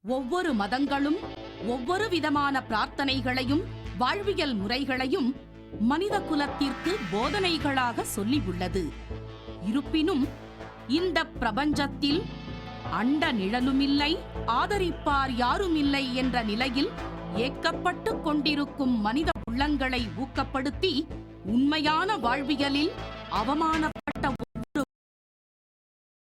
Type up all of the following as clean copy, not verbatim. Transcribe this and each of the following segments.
ஒவ்வொரு மதங்களும் ஒவ்வொரு விதமான பிரார்த்தனைகளையும் வாழ்வியல் முறைகளையும் மனித குலத்திற்கு போதனைகளாக சொல்லி உள்ளது. இருப்பினும் இந்த பிரபஞ்சத்தில் அண்ட நிழலுமில்லை, ஆதரிப்பார் யாருமில்லை என்ற நிலையில் ஏக்கப்பட்டு கொண்டிருக்கும் மனித உள்ளங்களை ஊக்கப்படுத்தி உண்மையான வாழ்வியலில் அவமானப்பட்ட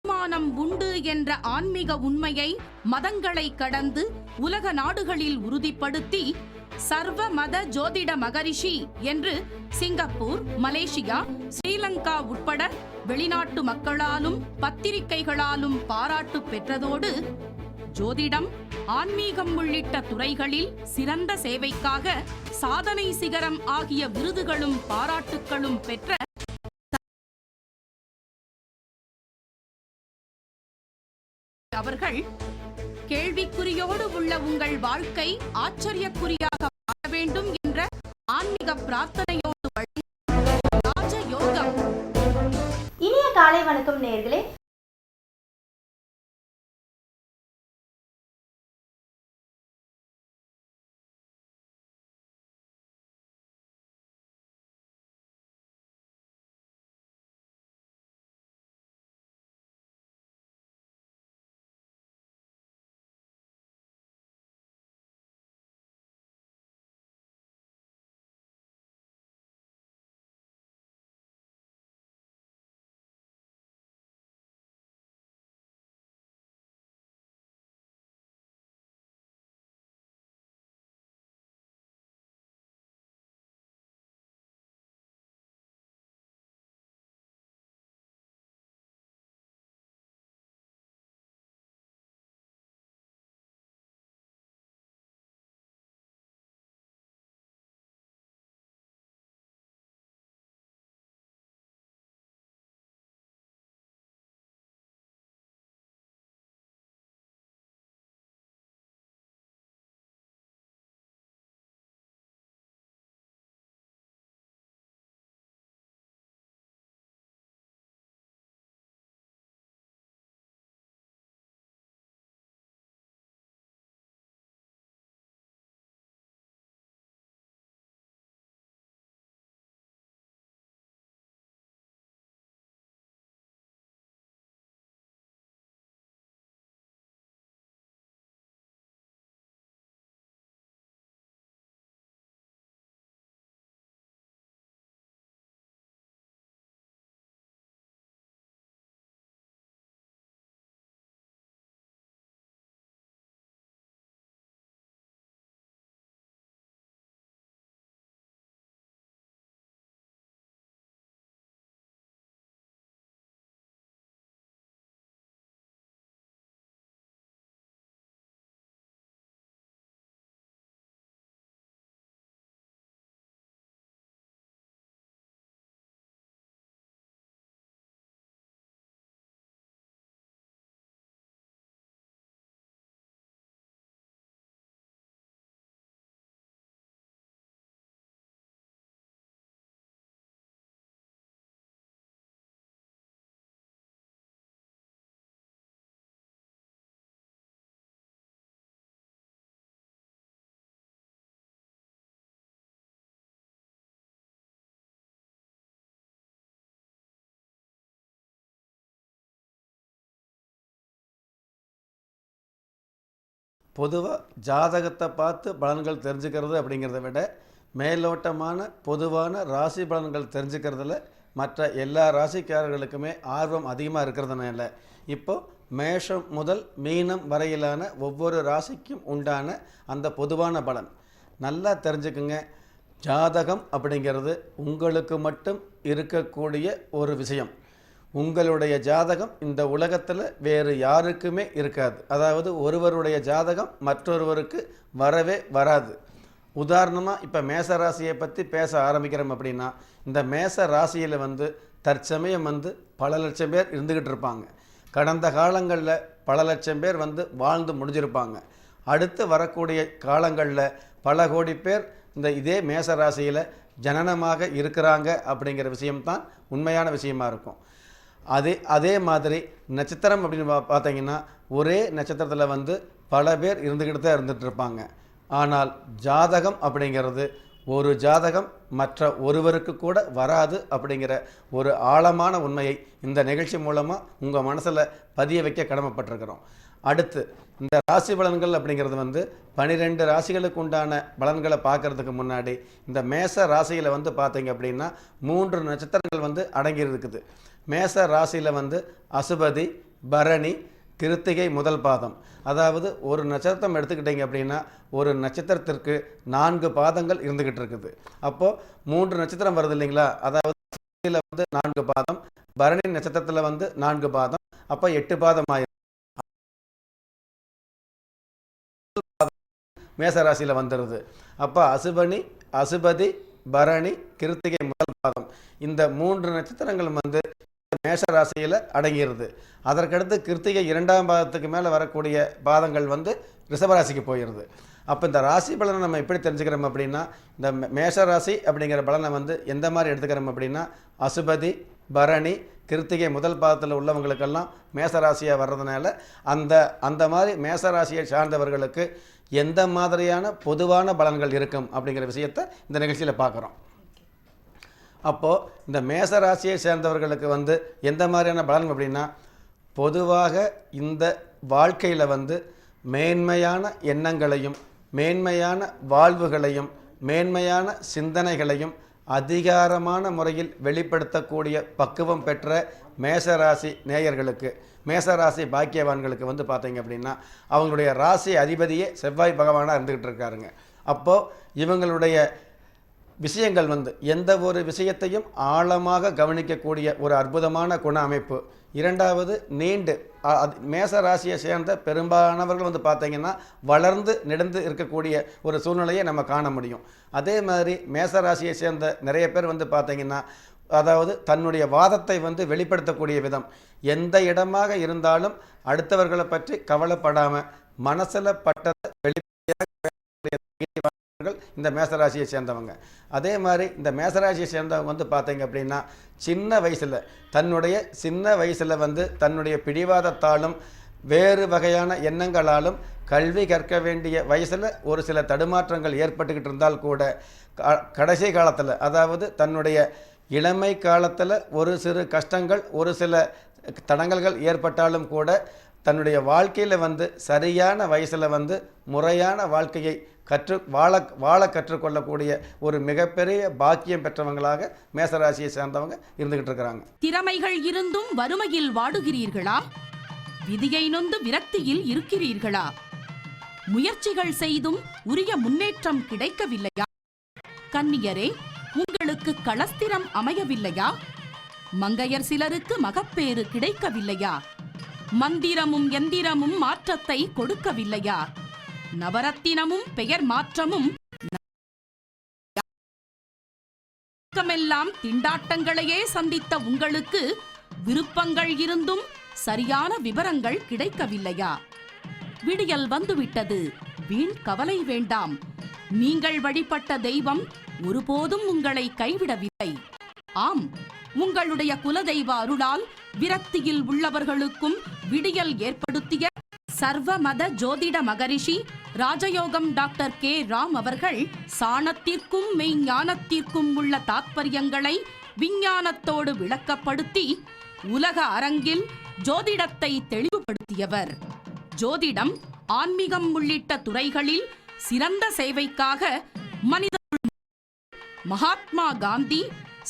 அவமானம் உண்டு என்ற ஆன்மீக உண்மையை மதங்களை கடந்து உலக நாடுகளில் உறுதிப்படுத்தி சர்வ மத ஜோதிட மகரிஷி என்று சிங்கப்பூர், மலேசியா, ஸ்ரீலங்கா உட்பட வெளிநாட்டு மக்களாலும் பத்திரிகைகளாலும் பாராட்டு பெற்றதோடு ஜோதிடம், ஆன்மீகம் உள்ளிட்ட துறைகளில் சிறந்த சேவைக்காக சாதனை சிகரம் ஆகிய விருதுகளும் பாராட்டுக்களும் பெற்ற அவர்கள் கேள்விக்குறியோடு உள்ள உங்கள் வாழ்க்கை ஆச்சரியக்குறியாக மாற வேண்டும் என்ற ஆன்மீக பிரார்த்தனையோடு ராஜயோகம். இனிய காலை வணக்கம் நேயர்களே. பொதுவாக ஜாதகத்தை பார்த்து பலன்கள் தெரிஞ்சுக்கிறது அப்படிங்கிறத விட மேலோட்டமான பொதுவான ராசி பலன்கள் தெரிஞ்சுக்கிறதுல மற்ற எல்லா ராசிக்காரர்களுக்குமே ஆர்வம் அதிகமாக இருக்கிறதுனால இப்போது மேஷம் முதல் மீனம் வரையிலான ஒவ்வொரு ராசிக்கும் உண்டான அந்த பொதுவான பலன் நல்லா தெரிஞ்சுக்குங்க. ஜாதகம் அப்படிங்கிறது உங்களுக்கு மட்டும் இருக்கக்கூடிய ஒரு விஷயம். உங்களுடைய ஜாதகம் இந்த உலகத்தில் வேறு யாருக்குமே இருக்காது. அதாவது ஒருவருடைய ஜாதகம் மற்றொருவருக்கு வரவே வராது. உதாரணமாக இப்போ மேச ராசியை பற்றி பேச ஆரம்பிக்கிறோம் அப்படின்னா, இந்த மேச ராசியில் தற்சமயம் பல லட்சம் பேர் இருந்துக்கிட்டு இருப்பாங்க. கடந்த காலங்களில் பல லட்சம் பேர் வாழ்ந்து முடிஞ்சிருப்பாங்க. அடுத்து வரக்கூடிய காலங்களில் பல கோடி பேர் இதே மேச ராசியில் ஜனனமாக இருக்கிறாங்க அப்படிங்கிற விஷயம்தான் உண்மையான விஷயமா இருக்கும். அதே மாதிரி நட்சத்திரம் அப்படின்னு பார்த்தீங்கன்னா ஒரே நட்சத்திரத்தில் வந்து பல பேர் இருந்துக்கிட்டு தான் இருந்துகிட்டு இருப்பாங்க. ஆனால் ஜாதகம் அப்படிங்கிறது ஒரு ஜாதகம் மற்ற ஒருவருக்கு கூட வராது அப்படிங்கிற ஒரு ஆழமான உண்மையை இந்த நிகழ்ச்சி மூலமாக உங்கள் மனசில் பதிய வைக்க கடமைப்பட்டிருக்கிறோம். அடுத்து இந்த ராசி பலன்கள் அப்படிங்கிறது வந்து 12 ராசிகளுக்கு உண்டான பலன்களை பார்க்கறதுக்கு முன்னாடி இந்த மேச ராசியில் வந்து பார்த்தீங்க அப்படின்னா 3 நட்சத்திரங்கள் வந்து அடங்கி இருக்குது. மேச ராசியில் வந்து அசுபதி, பரணி, கிருத்திகை முதல் பாதம். அதாவது ஒரு நட்சத்திரம் எடுத்துக்கிட்டிங்க அப்படின்னா ஒரு நட்சத்திரத்திற்கு 4 பாதங்கள் இருந்துக்கிட்டு இருக்குது. அப்போது 3 நட்சத்திரம் வருது இல்லைங்களா? அதாவது வந்து 4 பாதம், பரணி நட்சத்திரத்தில் வந்து 4 பாதம், அப்போ 8 பாதம் ஆயிரும். மேசராசியில் வந்துடுது. அப்போ அசுபதி, பரணி, கிருத்திகை முதல் பாதம் இந்த 3 நட்சத்திரங்கள் வந்து மேஷராசியில் அடங்கிடுது. அதற்கடுத்து கிருத்திகை 2ஆம் பாதத்துக்கு மேலே வரக்கூடிய பாதங்கள் வந்து ரிஷபராசிக்கு போயிடுது. அப்போ இந்த ராசி பலனை நம்ம எப்படி தெரிஞ்சுக்கிறோம் அப்படின்னா இந்த மேஷராசி அப்படிங்கிற பலனை வந்து எந்த மாதிரி எடுத்துக்கிறோம் அப்படின்னா அசுபதி, பரணி, கிருத்திகை முதல் பாதத்தில் உள்ளவங்களுக்கெல்லாம் மேசராசியாக வர்றதுனால அந்த மாதிரி மேசராசியை சார்ந்தவர்களுக்கு எந்த மாதிரியான பொதுவான பலன்கள் இருக்கும் அப்படிங்கிற விஷயத்தை இந்த நிகழ்ச்சியில் பார்க்குறோம். அப்போது இந்த மேசராசியை சேர்ந்தவர்களுக்கு வந்து எந்த மாதிரியான பலன் அப்படின்னா பொதுவாக இந்த வாழ்க்கையில் வந்து மேன்மையான எண்ணங்களையும் மேன்மையான வாழ்வுகளையும் மேன்மையான சிந்தனைகளையும் அதிகாரமான முறையில் வெளிப்படுத்தக்கூடிய பக்குவம் பெற்ற மேசராசி நேயர்களுக்கு, மேசராசி பாக்கியவான்களுக்கு வந்து பார்த்தீங்க அப்படின்னா அவங்களுடைய ராசி அதிபதியே செவ்வாய் பகவானாக இருந்துக்கிட்டு இருக்காருங்க. அப்போது இவங்களுடைய விஷயங்கள் வந்து எந்த ஒரு விஷயத்தையும் ஆழமாக கவனிக்கக்கூடிய ஒரு அற்புதமான குண அமைப்பு. இரண்டாவது நீண்டு மேச ராசியை சேர்ந்த பெரும்பாலானவர்கள் வந்து பார்த்தீங்கன்னா வளர்ந்து நெடுந்து இருக்கக்கூடிய ஒரு சூழ்நிலையை நம்ம காண முடியும். அதே மாதிரி மேச ராசியை சேர்ந்த நிறைய பேர் வந்து பார்த்தீங்கன்னா அதாவது தன்னுடைய வாதத்தை வந்து வெளிப்படுத்தக்கூடிய விதம் எந்த இடமாக இருந்தாலும் அடுத்தவர்களை பற்றி கவலைப்படாமல் மனசில் பட்டதை வெளிப்படையாக இந்த மேசராசியை சேர்ந்தவங்க. அதே மாதிரி இந்த மேசராசியை சேர்ந்தவங்க வந்து பார்த்தீங்க அப்படின்னா சின்ன வயசில் வந்து தன்னுடைய பிடிவாதத்தாலும் வேறு வகையான எண்ணங்களாலும் கல்வி கற்க வேண்டிய வயசில் ஒரு சில தடுமாற்றங்கள் ஏற்பட்டுக்கிட்டு இருந்தால் கூட கடைசி காலத்தில் அதாவது தன்னுடைய இளமை காலத்தில் ஒரு சிறு கஷ்டங்கள் ஒரு சில தடங்கல்கள் ஏற்பட்டாலும் கூட தன்னுடைய வாழ்க்கையில் வந்து சரியான வயசில் வந்து முறையான வாழ்க்கையை வாழ கற்றுக்கொள்ளக்கூடிய ஒரு மிகப்பெரிய பாக்கியம் பெற்றவங்களாக மேசராசியை சேர்ந்தவங்க இருந்துகிட்டு இருக்கிறாங்க. திறமைகள் இருந்தும் வறுமையில் வாடுகிறீர்களா? விதியை நொந்து விரக்தியில் இருக்கிறீர்களா? முயற்சிகள் செய்தும் உரிய முன்னேற்றம் கிடைக்கவில்லையா? கன்னியரே, உங்களுக்கு களஸ்திரம் அமையவில்லையா? மங்கையர் சிலருக்கு மகப்பேறு கிடைக்கவில்லையா? மந்திரமும் எந்திரமும் மாற்றத்தை கொடுக்கவில்லையா? நவரத்தினமும் பெயர் மாற்றமும் திண்டாட்டங்களையே சந்தித்த உங்களுக்கு விருப்பங்கள் இருந்தும் சரியான விவரங்கள் கிடைக்கவில்லையா? விடியல் வந்துவிட்டது, வீண் கவலை வேண்டாம். நீங்கள் வழிபட்ட தெய்வம் ஒருபோதும் உங்களை கைவிடவில்லை. ஆம், உங்களுடைய குலதெய்வ அருளால் விரக்தியில் உள்ளவர்களுக்கும் விடியல் ஏற்படுத்திய சர்வமத ஜோதிட மகரிஷி ராஜயோகம் டாக்டர் கே ராம் அவர்கள் சாணத்திற்கும் மெய்ஞானத்திற்கும் உள்ள தாத்பரியங்களை விஞ்ஞானத்தோடு விளக்கப்படுத்தி உலக அரங்கில் ஜோதிடத்தை தெளிவுபடுத்தியவர். ஜோதிடம், ஆன்மீகம் உள்ளிட்ட துறைகளில் சிறந்த சேவைக்காக மகாத்மா காந்தி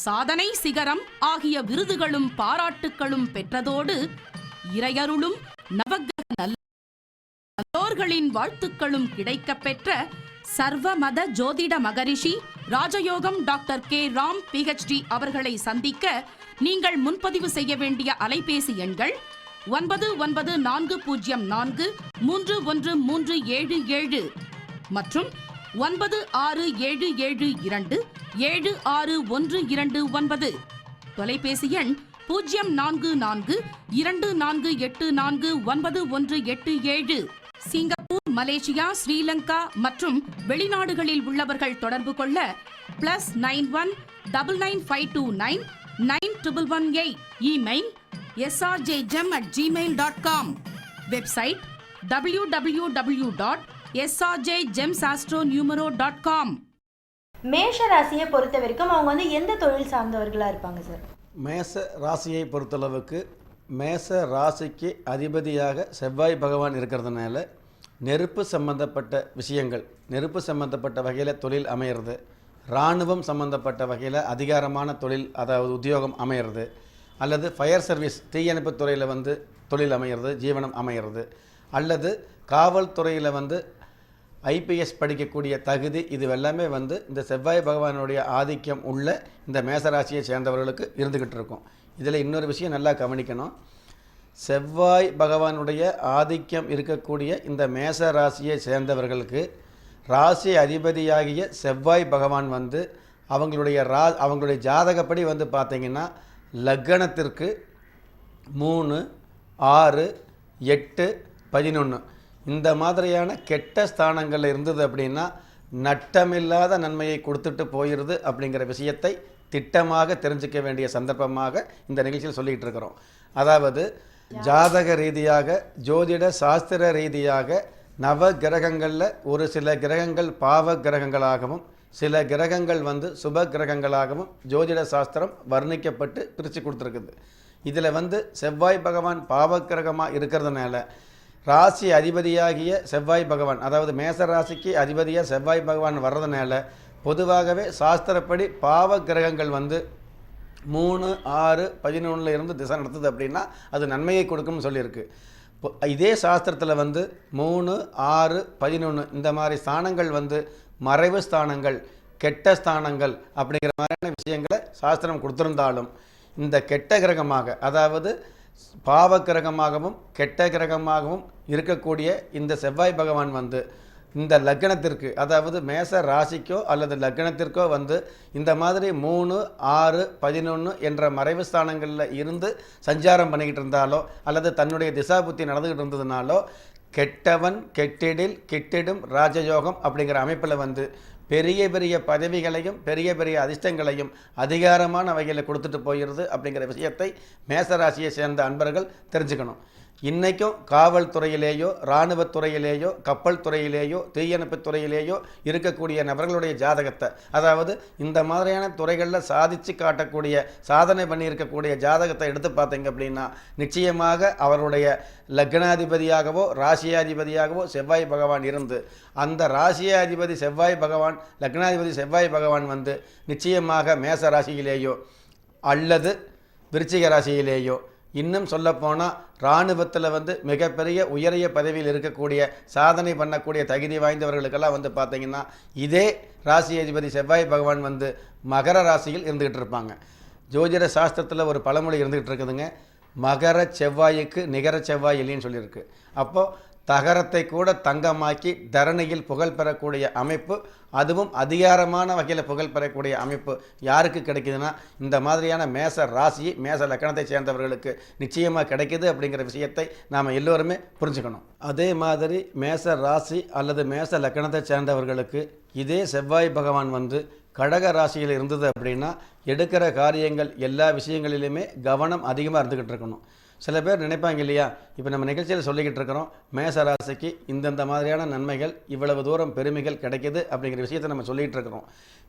சாதனை சிகரம் ஆகிய விருதுகளும் பாராட்டுக்களும் பெற்றதோடு இறையருளும் நவக்கிரக நல்லோர்களின் வாழ்த்துக்களும் கிடைக்கப் பெற்ற சர்வமத ஜோதிட மகரிஷி ராஜயோகம் டாக்டர் கே ராம் PhD அவர்களை சந்திக்க நீங்கள் முன்பதிவு செய்ய வேண்டிய அலைபேசி எண்கள் 9940431377 மற்றும் 9677276129. தொலைபேசி எண் 0442484917. சிங்கப்பூர், மலேசியா, ஸ்ரீலங்கா மற்றும் வெளிநாடுகளில் உள்ளவர்கள் தொடர்பு கொள்ள +91 99529 9118. Email srjgem@gmail.com. Website www.srjgemsastronumero.com. மேஷ ராசியை பொறுத்த வரைக்கும் அவங்க வந்து எந்த தொழில் சார்ந்தவர்களாக இருப்பாங்க சார்? மேச ராசியை பொறுத்தளவுக்கு மேச ராசிக்கு அதிபதியாக செவ்வாய் பகவான் இருக்கிறதுனால நெருப்பு சம்பந்தப்பட்ட விஷயங்கள், நெருப்பு சம்பந்தப்பட்ட வகையில் தொழில் அமையிறது, இராணுவம் சம்பந்தப்பட்ட வகையில் அதிகாரமான தொழில், அதாவது உத்தியோகம் அமையிறது, அல்லது ஃபயர் சர்வீஸ் தீயணைப்பு துறையில் வந்து தொழில் அமையிறது, ஜீவனம் அமையிறது, அல்லது காவல்துறையில் வந்து ஐபிஎஸ் படிக்கக்கூடிய தகுதி, இது எல்லாமே வந்து இந்த செவ்வாய் பகவானுடைய ஆதிக்கம் உள்ள இந்த மேசராசியை சேர்ந்தவர்களுக்கு இருந்துக்கிட்டு இருக்கும். இதில் இன்னொரு விஷயம் நல்லா கவனிக்கணும். செவ்வாய் பகவானுடைய ஆதிக்கம் இருக்கக்கூடிய இந்த மேச ராசியை சேர்ந்தவர்களுக்கு ராசி அதிபதியாகிய செவ்வாய் பகவான் வந்து அவங்களுடைய ஜாதகப்படி வந்து பார்த்திங்கன்னா லக்னத்திற்கு 3, 6, 8, 11 இந்த மாதிரியான கெட்ட ஸ்தானங்களில் இருந்தது அப்படின்னா நட்டமில்லாத நன்மையை கொடுத்துட்டு போயிடுது அப்படிங்கிற விஷயத்தை திட்டமாக தெரிஞ்சிக்க வேண்டிய சந்தர்ப்பமாக இந்த நிகழ்ச்சியில் சொல்லிகிட்டு இருக்கிறோம். அதாவது ஜாதக ரீதியாக, ஜோதிட சாஸ்திர ரீதியாக நவ கிரகங்களில் ஒரு சில கிரகங்கள் பாவ கிரகங்களாகவும் சில கிரகங்கள் வந்து சுப கிரகங்களாகவும் ஜோதிட சாஸ்திரம் வர்ணிக்கப்பட்டு பிரித்து கொடுத்துருக்குது. இதில் வந்து செவ்வாய் பகவான் பாவ கிரகமாக இருக்கிறதுனால ராசி அதிபதியாகிய செவ்வாய் பகவான், அதாவது மேச ராசிக்கு அதிபதியாக செவ்வாய் பகவான் வர்றதுனால பொதுவாகவே சாஸ்திரப்படி பாவ கிரகங்கள் வந்து 3, 6, 11 இருந்து திசை நடத்துது அப்படின்னா அது நன்மையை கொடுக்கும்னு சொல்லியிருக்கு. இதே சாஸ்திரத்தில் வந்து 3, 6, 11 இந்த மாதிரி ஸ்தானங்கள் வந்து மறைவு ஸ்தானங்கள், கெட்ட ஸ்தானங்கள் அப்படிங்கிற மாதிரியான விஷயங்களை சாஸ்திரம் கொடுத்துருந்தாலும் இந்த கெட்ட கிரகமாக, அதாவது பாவ கிரகமாகவும் கெட்ட கிரகமாகவும் இருக்கக்கூடிய இந்த செவ்வாய் பகவான் வந்து இந்த லக்னத்திற்கு, அதாவது மேச ராசிக்கோ அல்லது லக்னத்திற்கோ வந்து இந்த மாதிரி 3, 6, 11 என்ற மறைவு ஸ்தானங்களில் இருந்து சஞ்சாரம் பண்ணிக்கிட்டு இருந்தாலோ அல்லது தன்னுடைய திசாபுத்தி நடந்துக்கிட்டு இருந்ததுனாலோ கெட்டவன் கெட்டிடில் கிட்டிடும் ராஜயோகம் அப்படிங்கிற அமைப்பில் வந்து பெரிய பெரிய பதவிகளையும் பெரிய பெரிய அதிர்ஷ்டங்களையும் அதிகாரமான வகையில் கொடுத்துட்டு போயிடுது அப்படிங்கிற விஷயத்தை மேசராசியை சேர்ந்த அன்பர்கள் தெரிஞ்சுக்கணும். இன்றைக்கும் காவல்துறையிலேயோ இராணுவத்துறையிலேயோ கப்பல் துறையிலேயோ தீயணைப்புத் துறையிலேயோ இருக்கக்கூடிய நபர்களுடைய ஜாதகத்தை, அதாவது இந்த மாதிரியான துறைகளில் சாதித்து காட்டக்கூடிய சாதனை பண்ணியிருக்கக்கூடிய ஜாதகத்தை எடுத்து பார்த்தீங்க அப்படின்னா நிச்சயமாக அவருடைய லக்னாதிபதியாகவோ ராசியாதிபதியாகவோ செவ்வாய் பகவான் இருந்து அந்த ராசியாதிபதி செவ்வாய் பகவான், லக்னாதிபதி செவ்வாய் பகவான் வந்து நிச்சயமாக மேச ராசியிலேயோ அல்லது விருச்சிக ராசியிலேயோ, இன்னும் சொல்லப்போனால் இராணுவத்தில் வந்து மிகப்பெரிய உயரிய பதவியில் இருக்கக்கூடிய சாதனை பண்ணக்கூடிய தகுதி வாய்ந்தவர்களுக்கெல்லாம் வந்து பார்த்திங்கன்னா இதே ராசி அதிபதி செவ்வாய் பகவான் வந்து மகர ராசியில் இருந்துக்கிட்டு இருப்பாங்க. ஜோதிட சாஸ்திரத்தில் ஒரு பழமொழி இருந்துக்கிட்டு இருக்குதுங்க, மகர செவ்வாய்க்கு நிகர செவ்வாய் இல்லைன்னு சொல்லியிருக்கு. அப்போது தகரத்தை கூட தங்கமாக்கி தரணியில் புகழ் பெறக்கூடிய அமைப்பு, அதுவும் அதிகாரமான வகையில் புகழ் பெறக்கூடிய அமைப்பு யாருக்கு கிடைக்குதுன்னா இந்த மாதிரியான மேச ராசி மேச லக்கணத்தை சேர்ந்தவர்களுக்கு நிச்சயமாக கிடைக்குது அப்படிங்கிற விஷயத்தை நாம் எல்லோருமே புரிஞ்சுக்கணும். அதே மாதிரி மேச ராசி அல்லது மேச லக்கணத்தை சேர்ந்தவர்களுக்கு இதே செவ்வாய் பகவான் வந்து கடக ராசியில் இருந்தது அப்படின்னா எடுக்கிற காரியங்கள் எல்லா விஷயங்களிலுமே கவனம் அதிகமாக இருந்துக்கிட்டு இருக்கணும். சில பேர் நினைப்பாங்க இல்லையா, இப்போ நம்ம நிகழ்ச்சியில் சொல்லிக்கிட்டு இருக்கிறோம் மேச ராசிக்கு இந்தந்த மாதிரியான நன்மைகள், இவ்வளவு தூரம் பெருமைகள் கிடைக்கிது அப்படிங்கிற விஷயத்தை நம்ம சொல்லிகிட்டு இருக்கிறோம்.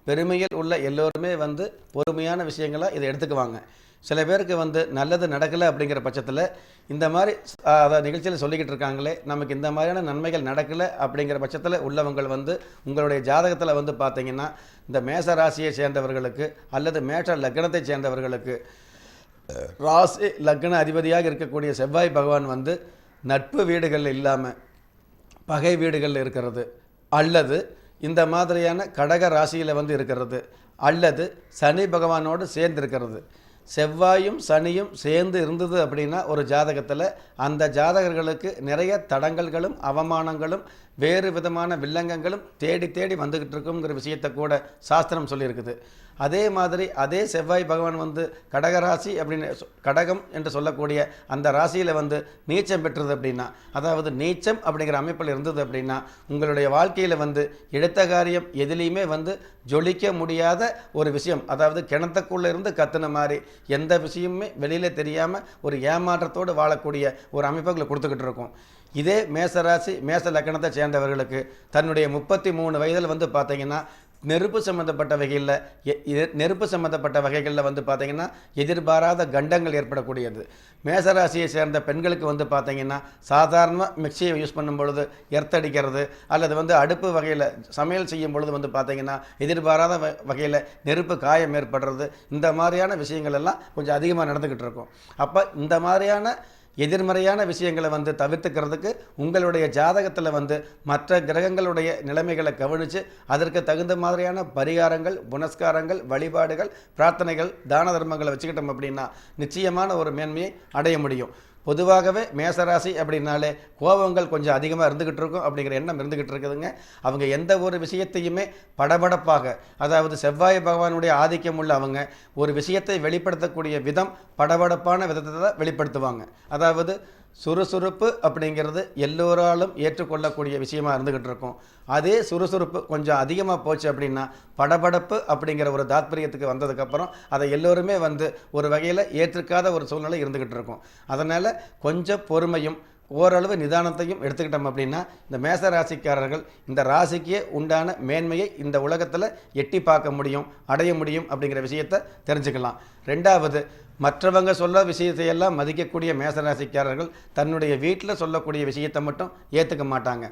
பெருமைகள் உள்ள எல்லோருமே வந்து பொறுமையான விஷயங்களாக இதை எடுத்துக்குவாங்க. சில பேருக்கு வந்து நல்லது நடக்கலை அப்படிங்கிற பட்சத்தில் இந்த மாதிரி அதாவது நிகழ்ச்சியில் சொல்லிக்கிட்டு இருக்காங்களே நமக்கு இந்த மாதிரியான நன்மைகள் நடக்கலை அப்படிங்கிற பட்சத்தில் உள்ளவங்கள் வந்து உங்களுடைய ஜாதகத்தில் வந்து பார்த்திங்கன்னா இந்த மேச ராசியை சேர்ந்தவர்களுக்கு அல்லது மேஷ லக்னத்தை சேர்ந்தவர்களுக்கு ராசி லக்ன அதிபதியாக இருக்கக்கூடிய செவ்வாய் பகவான் வந்து நட்பு வீடுகளில் இல்லாமல் பகை வீடுகளில் இருக்கிறது, அல்லது இந்த மாதிரியான கடக ராசியில் வந்து இருக்கிறது, அல்லது சனி பகவானோடு சேர்ந்து இருக்கிறது. செவ்வாயும் சனியும் சேர்ந்து இருந்தது அப்படின்னா ஒரு ஜாதகத்தில் அந்த ஜாதகர்களுக்கு நிறைய தடங்கல்களும் அவமானங்களும் வேறு விதமான வில்லங்கங்களும் தேடி தேடி வந்துக்கிட்டு இருக்குங்கிற விஷயத்தை கூட சாஸ்திரம் சொல்லியிருக்குது. அதே மாதிரி அதே செவ்வாய் பகவான் வந்து கடகராசி அப்படின்னு கடகம் என்று சொல்லக்கூடிய அந்த ராசியில் வந்து நீச்சம் பெற்றது அப்படின்னா, அதாவது நீச்சம் அப்படிங்கிற அமைப்பில் இருந்தது அப்படின்னா, உங்களுடைய வாழ்க்கையில் வந்து எடுத்த காரியம் எதுலேயுமே வந்து ஜொலிக்க முடியாத ஒரு விஷயம், அதாவது கிணத்துக்குள்ளே இருந்து கத்துன மாதிரி எந்த விஷயமுமே வெளியில் தெரியாமல் ஒரு ஏமாற்றத்தோடு வாழக்கூடிய ஒரு அமைப்புகளை கொடுத்துக்கிட்டு இருக்கும். இதே மேசராசி மேச லக்கணத்தை சேர்ந்தவர்களுக்கு தன்னுடைய 33 வயதில் வந்து பார்த்தீங்கன்னா நெருப்பு சம்மந்தப்பட்ட வகைகளில் வந்து பார்த்தீங்கன்னா எதிர்பாராத கண்டங்கள் ஏற்படக்கூடியது. மேசராசியை சேர்ந்த பெண்களுக்கு வந்து பார்த்தீங்கன்னா சாதாரணமாக மிக்சியை யூஸ் பண்ணும் பொழுது எர்த்தடிக்கிறது அல்லது வந்து அடுப்பு வகையில் சமையல் செய்யும் பொழுது வந்து பார்த்தீங்கன்னா எதிர்பாராத வகையில் நெருப்பு காயம் ஏற்படுறது, இந்த மாதிரியான விஷயங்கள் எல்லாம் கொஞ்சம் அதிகமாக நடந்துக்கிட்டு இருக்கும். அப்போ இந்த மாதிரியான எதிர்மறையான விஷயங்களை வந்து தவிர்த்துக்கிறதுக்கு உங்களுடைய ஜாதகத்தில் வந்து மற்ற கிரகங்களுடைய நிலைமைகளை கவனித்து அதற்கு தகுந்த மாதிரியான பரிகாரங்கள், புனஸ்காரங்கள், வழிபாடுகள், பிரார்த்தனைகள், தான தர்மங்களை வச்சுக்கிட்டோம் அப்படின்னா நிச்சயமான ஒரு மேன்மையை அடைய முடியும். பொதுவாகவே மேசராசி அப்படின்னாலே கோபங்கள் கொஞ்சம் அதிகமாக இருந்துக்கிட்டு இருக்கும் அப்படிங்கிற எண்ணம் இருந்துக்கிட்டு இருக்குதுங்க. அவங்க எந்த ஒரு விஷயத்தையுமே படபடப்பாக, அதாவது செவ்வாய் பகவானுடைய ஆதிக்கம் உள்ள அவங்க ஒரு விஷயத்தை வெளிப்படுத்தக்கூடிய விதம் படபடப்பான விதத்தை தான் வெளிப்படுத்துவாங்க. அதாவது சுறுசுறுப்பு அப்படிங்கிறது எல்லோராலும் ஏற்றுக்கொள்ளக்கூடிய விஷயமா இருந்துக்கிட்டு இருக்கும். அதே சுறுசுறுப்பு கொஞ்சம் அதிகமாக போச்சு அப்படின்னா படபடப்பு அப்படிங்கிற ஒரு தாத்பரியத்துக்கு வந்ததுக்கப்புறம் அதை எல்லோருமே வந்து ஒரு வகையில் ஏற்றுக்காத ஒரு சூழ்நிலை இருந்துக்கிட்டு இருக்கும். அதனால் கொஞ்சம் பொறுமையும் ஓரளவு நிதானத்தையும் எடுத்துக்கிட்டோம் அப்படின்னா இந்த மேச ராசிக்காரர்கள் இந்த ராசிக்கே உண்டான மேன்மையை இந்த உலகத்தில் எட்டி பார்க்க முடியும், அடைய முடியும் அப்படிங்கிற விஷயத்தை தெரிஞ்சுக்கலாம். ரெண்டாவது, மற்றவங்க சொல்ல விஷயத்தையெல்லாம் மதிக்கக்கூடிய மேசராசிக்காரர்கள் தன்னுடைய வீட்டில் சொல்லக்கூடிய விஷயத்தை மட்டும் ஏற்றுக்க மாட்டாங்க.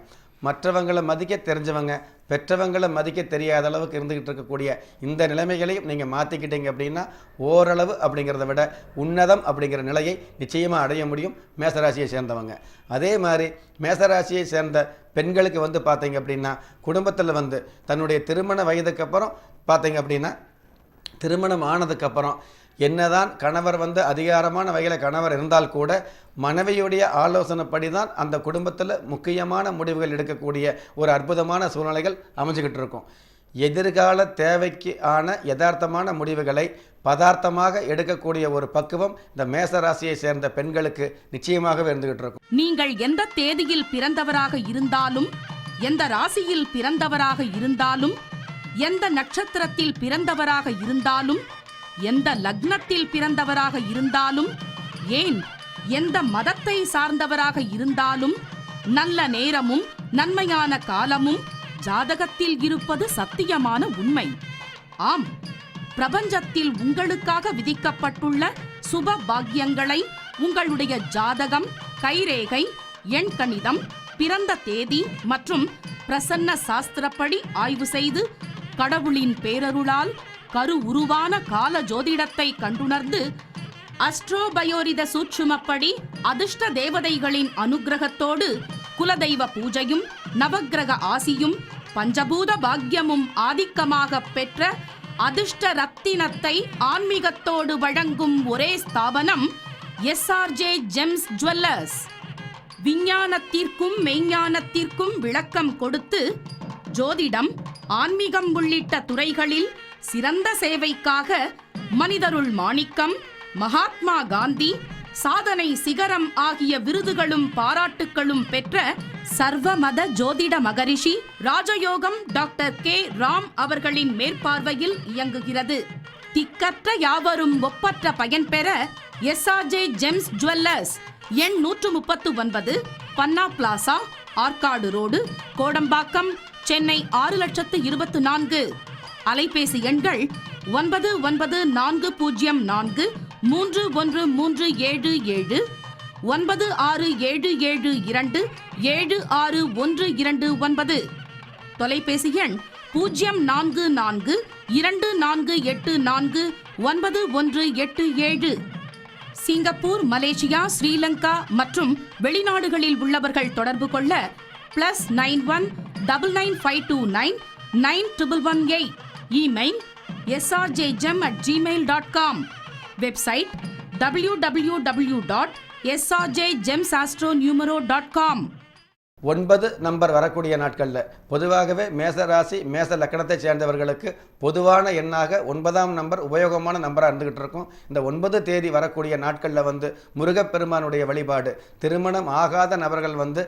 மற்றவங்களை மதிக்க தெரிஞ்சவங்க பெற்றவங்களை மதிக்க தெரியாத அளவுக்கு இருந்துக்கிட்டு இருக்கக்கூடிய இந்த நிலைமைகளையும் நீங்கள் மாற்றிக்கிட்டீங்க அப்படின்னா ஓரளவு அப்படிங்கிறத விட உன்னதம் அப்படிங்கிற நிலையை நிச்சயமாக அடைய முடியும் மேசராசியை சேர்ந்தவங்க. அதே மாதிரி மேசராசியை சேர்ந்த பெண்களுக்கு வந்து பார்த்தீங்க அப்படின்னா குடும்பத்தில் வந்து தன்னுடைய திருமண வயதுக்கு அப்புறம் பார்த்தீங்க அப்படின்னா திருமணம் ஆனதுக்கப்புறம் என்னதான் கணவர் வந்து அதிகாரமான வகையில் கணவர் இருந்தால் கூட மனைவியுடைய ஆலோசனைப்படி தான் அந்த குடும்பத்தில் முக்கியமான முடிவுகள் எடுக்கக்கூடிய ஒரு அற்புதமான சூழ்நிலைகள் அமைஞ்சுக்கிட்டு இருக்கும். எதிர்கால தேவைக்கு ஆன யதார்த்தமான முடிவுகளை பதார்த்தமாக எடுக்கக்கூடிய ஒரு பக்குவம் இந்த மேசராசியை சேர்ந்த பெண்களுக்கு நிச்சயமாகவே இருந்துகிட்டு இருக்கும். நீங்கள் எந்த தேதியில் பிறந்தவராக இருந்தாலும், எந்த ராசியில் பிறந்தவராக இருந்தாலும், எந்த நட்சத்திரத்தில் பிறந்தவராக இருந்தாலும், எந்த லக்னத்தில் பிறந்தவராக இருந்தாலும், ஏன் எந்த மதத்தை சார்ந்தவராக இருந்தாலும் நல்ல நேரமும் நன்மையான காலமும் ஜாதகத்தில் இருப்பது சத்தியமான உண்மை. ஆம், பிரபஞ்சத்தில் உங்களுக்காக விதிக்கப்பட்டுள்ள சுப பாக்கியங்களை உங்களுடைய ஜாதகம், கைரேகை, எண் கணிதம், பிறந்த தேதி மற்றும் பிரசன்ன சாஸ்திரப்படி ஆய்வு செய்து கடவுளின் பேரருளால் கரு உருவான கால ஜோதிடத்தை கண்டுணர்ந்து அஸ்ட்ரோபயோரித சூட்சுமப்படி அதிர்ஷ்ட தேவதைகளின் அனுக்கிரகத்தோடு குலதெய்வ பூஜையும் நவக்கிரக ஆசியும் பஞ்சபூத பாக்கியமும் ஆதிக்கமாக பெற்ற அதிர்ஷ்ட ரத்தினத்தை ஆன்மீகத்தோடு வழங்கும் ஒரே ஸ்தாபனம் எஸ்ஆர்ஜே ஜெம்ஸ் ஜுவல்லர்ஸ். விஞ்ஞானத்திற்கும் மெய்ஞானத்திற்கும் விளக்கம் கொடுத்து ஜோதிடம், ஆன்மீகம் உள்ளிட்ட துறைகளில் சிறந்த சேவைக்காக மனிதருள் மாணிக்கம், மகாத்மா காந்தி, சாதனை சிகரம் ஆகிய விருதுகளும் பாராட்டுக்களும் பெற்ற சர்வமத ஜோதிட மகரிஷி ராஜயோகம் டாக்டர் கே ராம் அவர்களின் மேற்பார்வையில் இயங்குகிறது. திக்கற்ற யாவரும் ஒப்பற்ற பயன்பெற எஸ்ஆர்ஜே ஜெம்ஸ் ஜுவல்லர்ஸ், எண் 139, பன்னா பிளாசா, ஆற்காடு ரோடு, கோடம்பாக்கம், சென்னை 6,24,000. அலைபேசி எண்கள் 9940431377, 9677276129. தொலைபேசி எண் 0424849187. சிங்கப்பூர், மலேசியா, ஸ்ரீலங்கா மற்றும் வெளிநாடுகளில் உள்ளவர்கள் தொடர்பு கொள்ள +91 99529 9118. Email srjgem@gmail.com. Website www.srjgemsastronumero.com. 9 number வரக்கூடிய நாட்களில் பொதுவாகவே மேச ராசி மேச லக்கணத்தை சேர்ந்தவர்களுக்கு பொதுவான எண்ணாக 9ஆம் நம்பர் உபயோகமான நம்பராக இருந்துகிட்டு இருக்கும். இந்த 9 தேதி வரக்கூடிய நாட்களில் வந்து முருகப்பெருமானுடைய வழிபாடு, திருமணம் ஆகாத நபர்கள் வந்து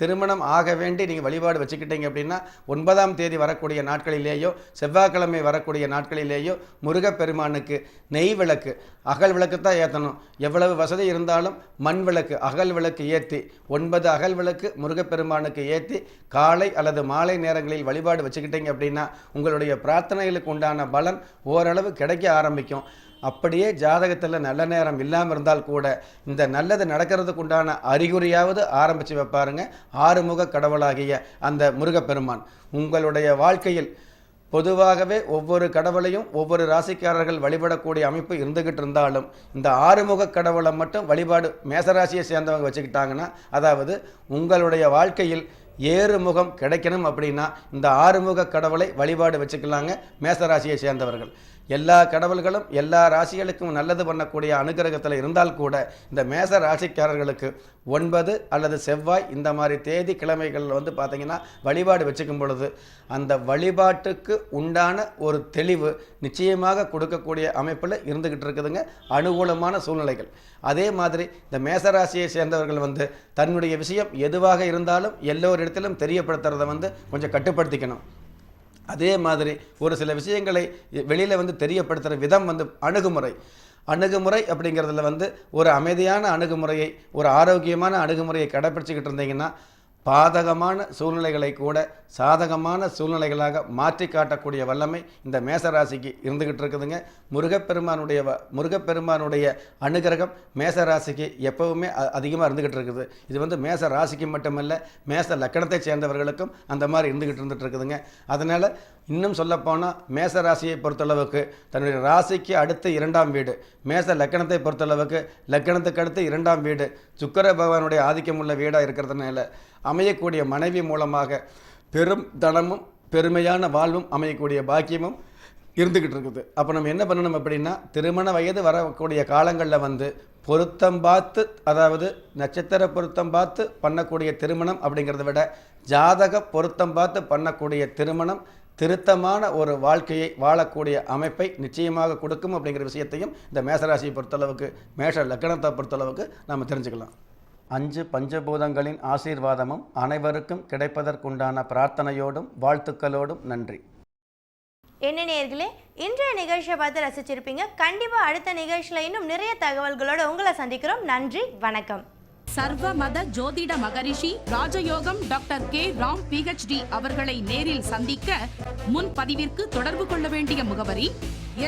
திருமணம் ஆக வேண்டி நீங்கள் வழிபாடு வச்சுக்கிட்டீங்க அப்படின்னா 9ஆம் தேதி வரக்கூடிய நாட்களிலேயோ செவ்வாய்க்கிழமை வரக்கூடிய நாட்களிலேயோ முருகப்பெருமானுக்கு நெய் விளக்கு, அகல் விளக்கு தான் ஏற்றணும். எவ்வளவு வசதி இருந்தாலும் மண் விளக்கு, அகல் விளக்கு ஏற்றி 9 அகல் விளக்கு முருகப்பெருமானுக்கு ஏற்றி காலை அல்லது மாலை நேரங்களில் வழிபாடு வச்சுக்கிட்டீங்க அப்படின்னா உங்களுடைய பிரார்த்தனைகளுக்கு உண்டான பலன் ஓரளவு கிடைக்க ஆரம்பிக்கும். அப்படியே ஜாதகத்தில் நல்ல நேரம் இல்லாமல் இருந்தால் கூட இந்த நல்லது நடக்கிறதுக்கு உண்டான அறிகுறியாவது ஆரம்பித்து வைப்பாருங்க ஆறுமுக கடவுளாகிய அந்த முருகப்பெருமான். உங்களுடைய வாழ்க்கையில் பொதுவாகவே ஒவ்வொரு கடவுளையும் ஒவ்வொரு ராசிக்காரர்கள் வழிபடக்கூடிய அமைப்பு இருந்துகிட்டு இருந்தாலும் இந்த ஆறுமுக கடவுளை மட்டும் வழிபாடு மேசராசியை சேர்ந்தவங்க வச்சுக்கிட்டாங்கன்னா, அதாவது உங்களுடைய வாழ்க்கையில் ஏறுமுகம் கிடைக்கணும் அப்படின்னா இந்த ஆறுமுக கடவுளை வழிபாடு வச்சுக்கலாங்க மேசராசியை சேர்ந்தவர்கள். எல்லா கடவுள்களும் எல்லா ராசிகளுக்கும் நல்லது பண்ணக்கூடிய அனுகிரகத்தில் இருந்தால் கூட இந்த மேச ராசிக்காரர்களுக்கு 9 அல்லது செவ்வாய் இந்த மாதிரி தேதி கிழமைகள் வந்து பார்த்திங்கன்னா வழிபாடு வச்சுக்கும் பொழுது அந்த வழிபாட்டுக்கு உண்டான ஒரு தெளிவு நிச்சயமாக கொடுக்கக்கூடிய அமைப்பில் இருந்துக்கிட்டு இருக்குதுங்க அனுகூலமான சூழ்நிலைகள். அதே மாதிரி இந்த மேசராசியை சேர்ந்தவர்கள் வந்து தன்னுடைய விஷயம் எதுவாக இருந்தாலும் எல்லோரிடத்திலும் தெரியப்படுத்துறதை வந்து கொஞ்சம் கட்டுப்படுத்திக்கணும். அதே மாதிரி ஒரு சில விஷயங்களை வெளியில் வந்து தெரியப்படுத்துகிற விதம் வந்து அணுகுமுறை அப்படிங்கிறதுல வந்து ஒரு அமைதியான அணுகுமுறையை, ஒரு ஆரோக்கியமான அணுகுமுறையை கடைப்பிடிச்சிக்கிட்டு இருந்தீங்கன்னா பாதகமான சூழ்நிலைகளை கூட சாதகமான சூழ்நிலைகளாக மாற்றி காட்டக்கூடிய வல்லமை இந்த மேசராசிக்கு இருந்துகிட்டு இருக்குதுங்க. முருகப்பெருமானுடைய அனுகிரகம் மேசராசிக்கு எப்பவுமே அதிகமாக இருந்துகிட்டு இருக்குது. இது வந்து மேச ராசிக்கு மட்டுமல்ல, மேச லக்கணத்தை சேர்ந்தவர்களுக்கும் அந்த மாதிரி இருந்துகிட்டு இருக்குதுங்க. அதனால் இன்னும் சொல்லப்போனால் மேச ராசியை பொறுத்தளவுக்கு தன்னுடைய ராசிக்கு அடுத்து 2ஆம் வீடு, மேச லக்கணத்தை பொறுத்தளவுக்கு லக்கணத்துக்கு அடுத்து 2ஆம் வீடு சுக்கிர பகவானுடைய ஆதிக்கம் உள்ள வீடாக இருக்கிறதுனால அமையக்கூடிய மனைவி மூலமாக பெரும் தனமும் பெருமையான வாழ்வும் அமையக்கூடிய பாக்கியமும் இருந்துக்கிட்டு இருக்குது. அப்போ நம்ம என்ன பண்ணணும் அப்படின்னா, திருமண வயது வரக்கூடிய காலங்களில் வந்து பொருத்தம் பார்த்து, அதாவது நட்சத்திர பொருத்தம் பார்த்து பண்ணக்கூடிய திருமணம் அப்படிங்கிறத விட ஜாதக பொருத்தம் பார்த்து பண்ணக்கூடிய திருமணம் திருத்தமான ஒரு வாழ்க்கையை வாழக்கூடிய அமைப்பை நிச்சயமாக கொடுக்கும் அப்படிங்கிற விஷயத்தையும் இந்த மேசராசியை பொறுத்தளவுக்கு, மேஷ லக்கணத்தை பொறுத்தளவுக்கு நாம் தெரிஞ்சுக்கலாம். 5 பஞ்சபூதங்களின் ஆசீர்வாதமும் அனைவருக்கும் கிடைப்பதற்குண்டான பிரார்த்தனையோடும் வாழ்த்துக்களோடும் நன்றி. என்ன நேயர்களே, இன்றைய நிகழ்ச்சியை பார்த்து ரசிச்சிருப்பீங்க. கண்டிப்பாக அடுத்த நிகழ்ச்சியில் இன்னும் நிறைய தகவல்களோடு உங்களை சந்திக்கிறோம். நன்றி, வணக்கம். சர்வ மத ஜோதிட மகரிஷி ராஜயோகம் டாக்டர் கே ராம் PhD அவர்களை நேரில் சந்திக்க முன்பதிவிற்கு தொடர்பு கொள்ள வேண்டிய முகவரி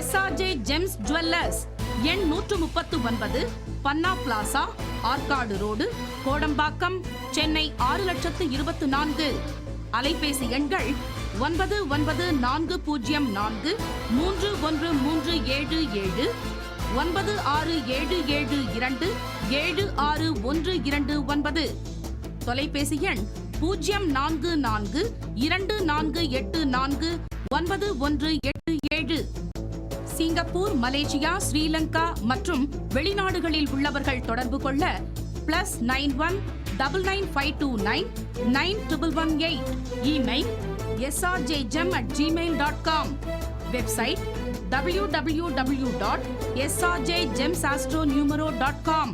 SRJ ஜெம்ஸ் ஜுவல்லர்ஸ், எண் 139, பன்னா பிளாசா, ஆற்காடு ரோடு, கோடம்பாக்கம், சென்னை 6,24,000. அலைபேசி எண்கள் 9940431377, 9677276129. தொலைபேசி எண் 0424849187. சிங்கப்பூர், மலேசியா, ஸ்ரீலங்கா மற்றும் வெளிநாடுகளில் உள்ளவர்கள் தொடர்பு கொள்ள +91 995299118. Email srjgem@gmail.com. Website www.srjgemsastronumero.com.